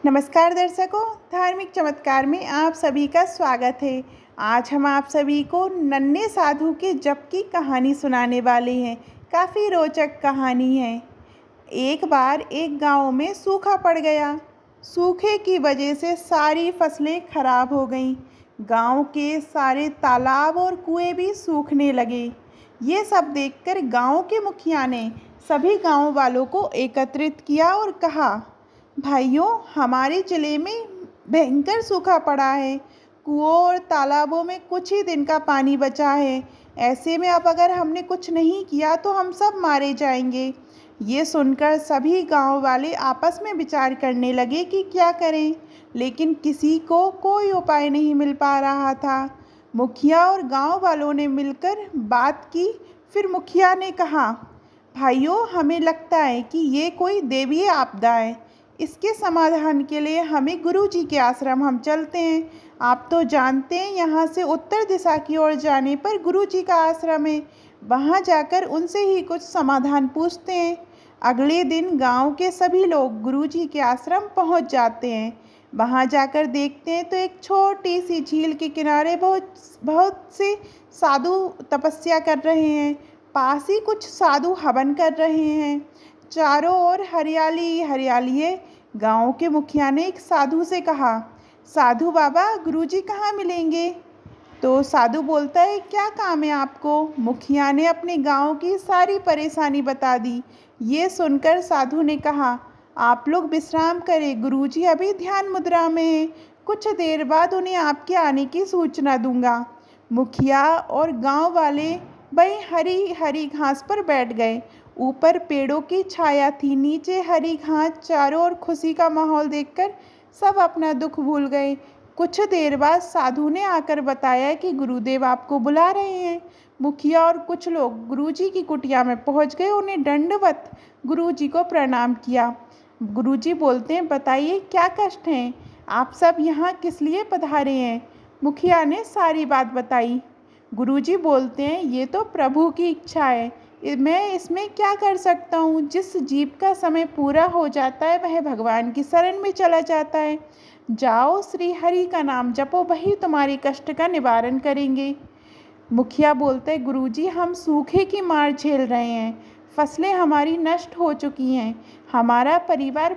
नमस्कार दर्शकों, धार्मिक चमत्कार में आप सभी का स्वागत है। आज हम आप सभी को नन्हे साधु के जप की कहानी सुनाने वाले हैं। काफ़ी रोचक कहानी है। एक बार एक गांव में सूखा पड़ गया। सूखे की वजह से सारी फसलें खराब हो गईं। गांव के सारे तालाब और कुएं भी सूखने लगे। ये सब देखकर गांव के मुखिया ने सभी गांव वालों को एकत्रित किया और कहा, भाइयों, हमारे जिले में भयंकर सूखा पड़ा है। कुओं और तालाबों में कुछ ही दिन का पानी बचा है। ऐसे में अब अगर हमने कुछ नहीं किया तो हम सब मारे जाएंगे। ये सुनकर सभी गांव वाले आपस में विचार करने लगे कि क्या करें, लेकिन किसी को कोई उपाय नहीं मिल पा रहा था। मुखिया और गांव वालों ने मिलकर बात की। फिर मुखिया ने कहा, भाइयों, हमें लगता है कि ये कोई दैवीय आपदा है। इसके समाधान के लिए हमें गुरुजी के आश्रम हम चलते हैं। आप तो जानते हैं, यहाँ से उत्तर दिशा की ओर जाने पर गुरुजी का आश्रम है। वहाँ जाकर उनसे ही कुछ समाधान पूछते हैं। अगले दिन गांव के सभी लोग गुरुजी के आश्रम पहुँच जाते हैं। वहाँ जाकर देखते हैं तो एक छोटी सी झील के किनारे बहुत बहुत से साधु तपस्या कर रहे हैं। पास ही कुछ साधु हवन कर रहे हैं। चारों ओर हरियाली हरियाली है। गांव के मुखिया ने एक साधु से कहा, साधु बाबा, गुरुजी कहाँ मिलेंगे? तो साधु बोलता है, क्या काम है आपको? मुखिया ने अपने गांव की सारी परेशानी बता दी। ये सुनकर साधु ने कहा, आप लोग विश्राम करें, गुरुजी अभी ध्यान मुद्रा में हैं। कुछ देर बाद उन्हें आपके आने की सूचना दूंगा। मुखिया और गांव वाले वहीं हरी हरी घास पर बैठ गए। ऊपर पेड़ों की छाया थी, नीचे हरी घास। चारों ओर खुशी का माहौल देखकर सब अपना दुख भूल गए। कुछ देर बाद साधु ने आकर बताया कि गुरुदेव आपको बुला रहे हैं। मुखिया और कुछ लोग गुरुजी की कुटिया में पहुंच गए। उन्हें दंडवत गुरुजी को प्रणाम किया। गुरुजी बोलते हैं, बताइए क्या कष्ट है? आप सब यहाँ किस लिए पधारे हैं? मुखिया ने सारी बात बताई। गुरुजी बोलते हैं, ये तो प्रभु की इच्छा है, मैं इसमें क्या कर सकता हूँ। जिस जीव का समय पूरा हो जाता है वह भगवान की शरण में चला जाता है। जाओ, श्री हरि का नाम जपो, वही तुम्हारे कष्ट का निवारण करेंगे। मुखिया बोलते हैं, गुरुजी, हम सूखे की मार झेल रहे हैं। फसलें हमारी नष्ट हो चुकी हैं। हमारा परिवार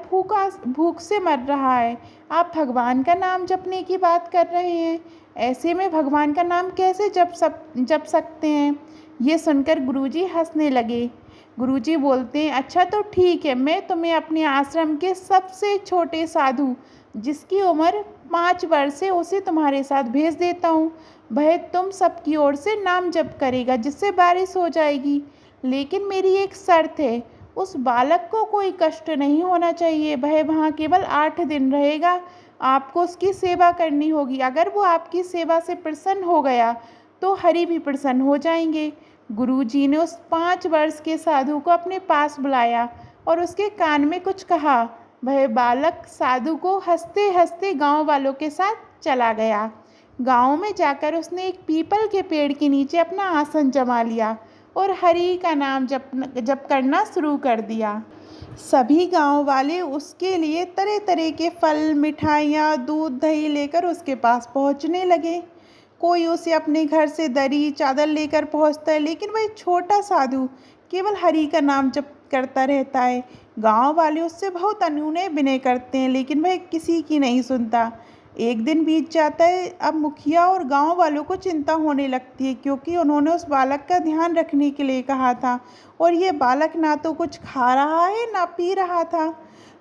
भूख से मर रहा है। आप भगवान का नाम जपने की बात कर रहे हैं। ऐसे में भगवान का नाम कैसे जप सकते हैं? ये सुनकर गुरुजी हंसने लगे। गुरुजी बोलते हैं, अच्छा तो ठीक है, मैं तुम्हें अपने आश्रम के सबसे छोटे साधु, जिसकी उम्र 5 वर्ष है, उसे तुम्हारे साथ भेज देता हूँ। वह तुम सबकी ओर से नाम जप करेगा, जिससे बारिश हो जाएगी। लेकिन मेरी एक शर्त है, उस बालक को कोई कष्ट नहीं होना चाहिए। वह वहाँ केवल 8 दिन रहेगा। आपको उसकी सेवा करनी होगी। अगर वो आपकी सेवा से प्रसन्न हो गया तो हरि भी प्रसन्न हो जाएंगे। गुरुजी ने उस 5 वर्ष के साधु को अपने पास बुलाया और उसके कान में कुछ कहा। वह बालक साधु को हंसते हंसते गांव वालों के साथ चला गया। गांव में जाकर उसने एक पीपल के पेड़ के नीचे अपना आसन जमा लिया और हरि का नाम जप करना शुरू कर दिया। सभी गांव वाले उसके लिए तरह तरह के फल, मिठाइयाँ, दूध, दही लेकर उसके पास पहुंचने लगे। कोई उसे अपने घर से दरी चादर लेकर पहुंचता है, लेकिन वह छोटा साधु केवल हरि का नाम जप करता रहता है। गांव वाले उससे बहुत अनुनय विनय करते हैं, लेकिन वह किसी की नहीं सुनता। एक दिन बीत जाता है। अब मुखिया और गांव वालों को चिंता होने लगती है, क्योंकि उन्होंने उस बालक का ध्यान रखने के लिए कहा था और ये बालक ना तो कुछ खा रहा है ना पी रहा था।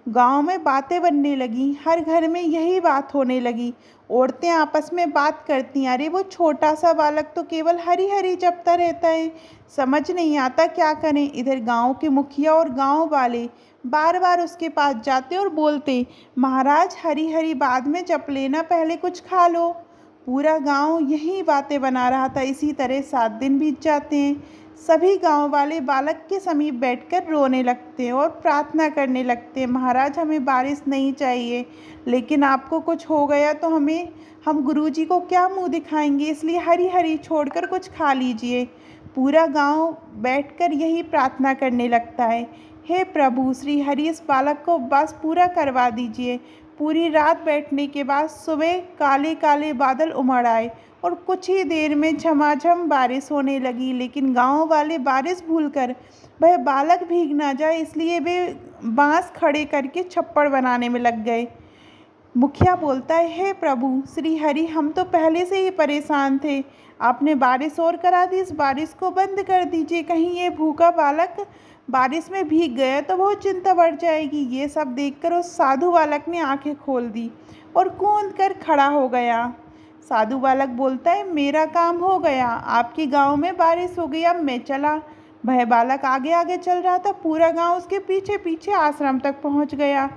गांव में बातें बनने लगी। हर घर में यही बात होने लगी। औरतें आपस में बात करती, अरे वो छोटा सा बालक तो केवल हरी हरी जपता रहता है, समझ नहीं आता क्या करें। इधर गांव के मुखिया और गांव वाले बार बार उसके पास जाते और बोलते, महाराज, हरी हरी बाद में जप लेना, पहले कुछ खा लो। पूरा गांव यही बातें बना रहा था। इसी तरह 7 दिन बीत जाते हैं। सभी गांव वाले बालक के समीप बैठकर रोने लगते हैं और प्रार्थना करने लगते हैं, महाराज, हमें बारिश नहीं चाहिए, लेकिन आपको कुछ हो गया तो हम गुरुजी को क्या मुंह दिखाएंगे, इसलिए हरी हरी छोड़कर कुछ खा लीजिए। पूरा गांव बैठकर यही प्रार्थना करने लगता है, हे प्रभु श्री हरि, इस बालक को बस पूरा करवा दीजिए। पूरी रात बैठने के बाद सुबह काले काले बादल उमड़ आए और कुछ ही देर में झमाझम बारिश होने लगी। लेकिन गांव वाले बारिश भूलकर वह बालक भीग ना जाए इसलिए वे बांस खड़े करके छप्पड़ बनाने में लग गए। मुखिया बोलता है, हे प्रभु श्री हरि, हम तो पहले से ही परेशान थे, आपने बारिश और करा दी, इस बारिश को बंद कर दीजिए, कहीं ये भूखा बालक बारिश में भीग गया तो बहुत चिंता बढ़ जाएगी। ये सब देखकर उस साधु बालक ने आंखें खोल दी और कूद कर खड़ा हो गया। साधु बालक बोलता है, मेरा काम हो गया, आपके गांव में बारिश हो गई, अब मैं चला। वह बालक आगे आगे चल रहा था, पूरा गांव उसके पीछे पीछे आश्रम तक पहुंच गया।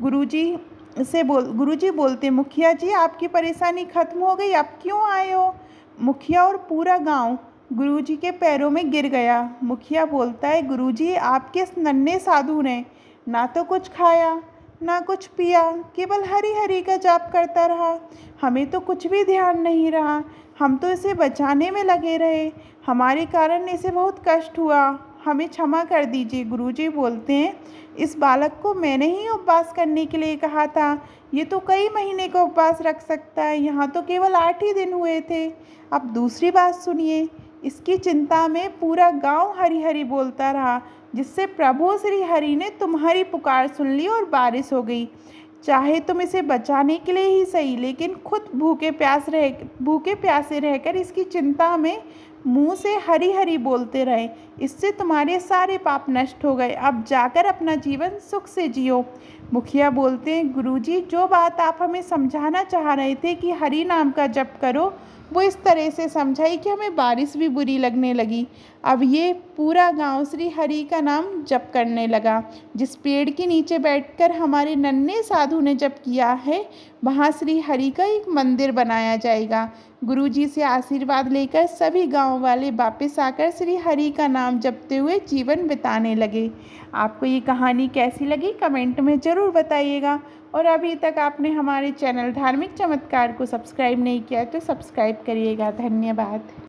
गुरुजी बोलते, मुखिया जी आपकी परेशानी खत्म हो गई, आप क्यों आए हो? मुखिया और पूरा गांव गुरुजी के पैरों में गिर गया। मुखिया बोलता है, गुरुजी आपके इस नन्हे साधु ने ना तो कुछ खाया ना कुछ पिया, केवल हरि हरि का जाप करता रहा, हमें तो कुछ भी ध्यान नहीं रहा, हम तो इसे बचाने में लगे रहे, हमारे कारण इसे बहुत कष्ट हुआ, हमें क्षमा कर दीजिए। गुरुजी बोलते हैं, इस बालक को मैंने ही उपवास करने के लिए कहा था, ये तो कई महीने का उपवास रख सकता है, यहाँ तो केवल 8 ही दिन हुए थे। अब दूसरी बात सुनिए, इसकी चिंता में पूरा गांव हरि हरि बोलता रहा, जिससे प्रभु श्री हरि ने तुम्हारी पुकार सुन ली और बारिश हो गई। चाहे तुम इसे बचाने के लिए ही सही, लेकिन खुद भूखे प्यासे रहकर इसकी चिंता में मुंह से हरि हरि बोलते रहे, इससे तुम्हारे सारे पाप नष्ट हो गए, अब जाकर अपना जीवन सुख से जियो। मुखिया बोलते हैं, गुरुजी जो बात आप हमें समझाना चाह रहे थे कि हरि नाम का जप करो, वो इस तरह से समझाई कि हमें बारिश भी बुरी लगने लगी। अब ये पूरा गांव श्री हरि का नाम जप करने लगा। जिस पेड़ के नीचे बैठकर हमारे नन्हे साधु ने जप किया है, वहाँ श्री हरि का एक मंदिर बनाया जाएगा। गुरुजी से आशीर्वाद लेकर सभी गांव वाले वापस आकर श्री हरि का नाम जपते हुए जीवन बिताने लगे। आपको ये कहानी कैसी लगी कमेंट में ज़रूर बताइएगा। और अभी तक आपने हमारे चैनल धार्मिक चमत्कार को सब्सक्राइब नहीं किया तो सब्सक्राइब करिएगा। धन्यवाद।